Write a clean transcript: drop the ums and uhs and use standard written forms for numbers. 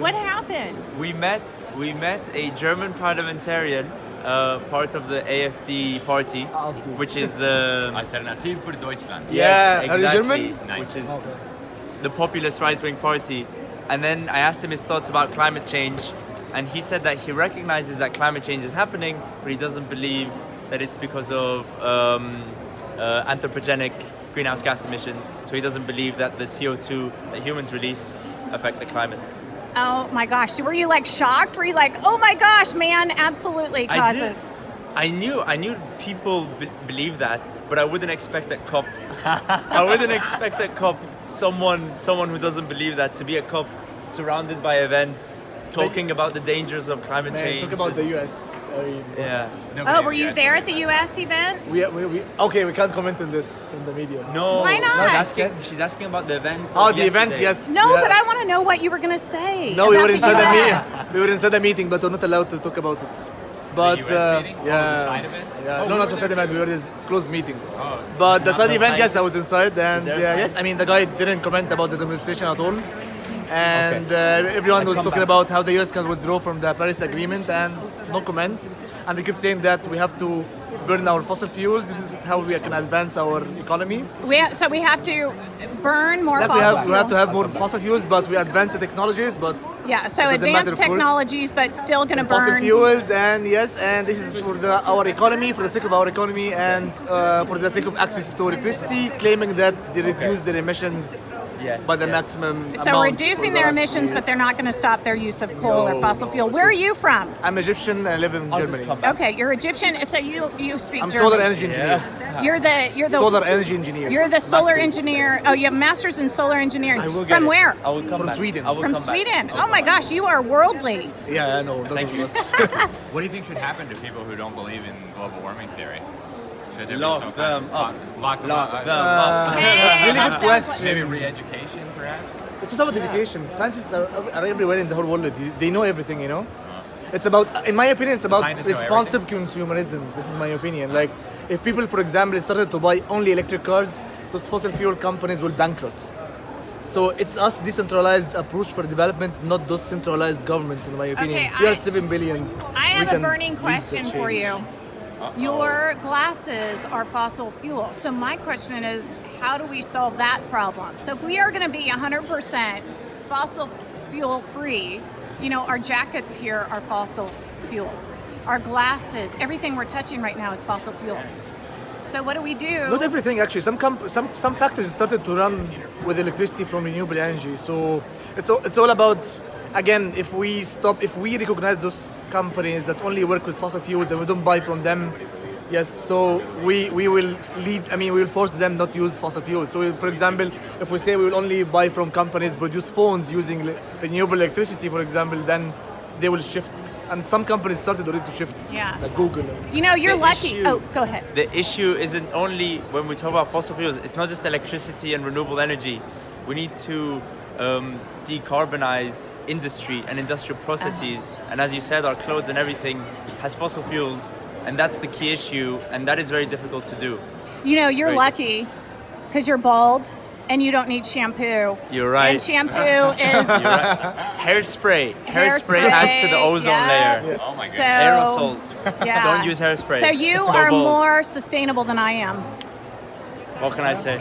What happened? We met a German parliamentarian, part of the AfD party, which is the Alternative für Deutschland. Yeah, yes, are you exactly, German? which is the populist right-wing party. And then I asked him his thoughts about climate change, and he said that he recognizes that climate change is happening, but he doesn't believe that it's because of anthropogenic greenhouse gas emissions. So he doesn't believe that the CO2 that humans release affect the climate. Oh my gosh, were you like shocked? Were you like, oh my gosh, man, absolutely causes? I knew people believe that, but I wouldn't expect at COP. I wouldn't expect at COP someone who doesn't believe that to be a COP surrounded by events talking about the dangers of climate change. Talk about the US. I mean, Yeah. Oh, were you there at the US event? we can't comment on this in the media. No. Why not? She's asking about the event. Oh, of the event, yesterday. yes. No, yeah. but I want to know what you were going to say. No, we about were the inside the US. meeting. We were inside the meeting, but we're not allowed to talk about it. But US meeting? Oh, yeah, the side event? yeah, Oh, no, you not were the side there event. We were in a closed meeting. Oh. But the side the event, yes, scientists? I was inside, and there yes, scientists? I mean the guy didn't comment about the demonstration at all, and everyone was come talking back. about how the US can withdraw from the Paris Agreement, and no comments. And they keep saying that we have to burn our fossil fuels. This is how we can advance our economy. So we have to burn more That fossil we have to fuel. have more fossil fuels, but we advance the technologies, but Yeah, so It doesn't matter, advanced of course. technologies, but still going to fossil burn. fuels, and yes, and this is for our economy, for the sake of our economy, and for the sake of access to electricity, claiming that they reduce their emissions Yes, by the yes. maximum So amount reducing for their the last emissions, year. but they're not going to stop their use of coal or No, fossil no, fuel. Where are just- you from? I'm Egyptian and I live in I'll just Germany. come back. Okay, you're Egyptian, so you speak I'm German. solar energy engineer. You're the Solar energy engineer. You're the solar Masters. engineer. Oh, you have masters in solar engineering. I will get From it. where? I will come From back. Sweden. I will From come back. Sweden. Oh my gosh, you are worldly. Yeah, I know. Thank you. What do you think should happen to people who don't believe in global warming theory? Should there be Lock some them kind of up. lock them Lock up? them up. Hey, That's a really that good sounds question. Maybe re-education, perhaps? It's not about education. Scientists are everywhere in the whole world. They know everything, you know? It's about, in my opinion, it's about Scientists know responsive consumerism. This is my opinion. Like, if people, for example, started to buy only electric cars, those fossil fuel companies will bankrupt. So it's us decentralized approach for development, not those centralized governments, in my opinion. Okay, we I- are 7 billions. I We have a can burning lead the question for change. you. Your glasses are fossil fuel. So my question is, how do we solve that problem? So if we are going to be 100% fossil fuel free, you know, our jackets here are fossil fuels. Our glasses, everything we're touching right now is fossil fuel. So what do we do? Not everything, actually. Some factories started to run with electricity from renewable energy. So it's all about, again, if we recognize those companies that only work with fossil fuels and we don't buy from them, yes, so we will we will force them not to use fossil fuels. So for example, if we say we will only buy from companies produce phones using renewable electricity, for example, then they will shift. And some companies started already to shift, Yeah. like Google. You know, you're The lucky. issue- Oh, go ahead. The issue isn't only when we talk about fossil fuels, it's not just electricity and renewable energy. We need to decarbonize industry and industrial processes. And as you said, our clothes and everything has fossil fuels, and that's the key issue, and that is very difficult to do. You know, you're Right. lucky because you're bald and you don't need shampoo. You're right. And shampoo is Hairspray adds to the ozone yeah. layer. Yes. Oh my So, goodness. Aerosols. yeah. Don't use hairspray. So you Go are bald. more sustainable than I am. What can I say?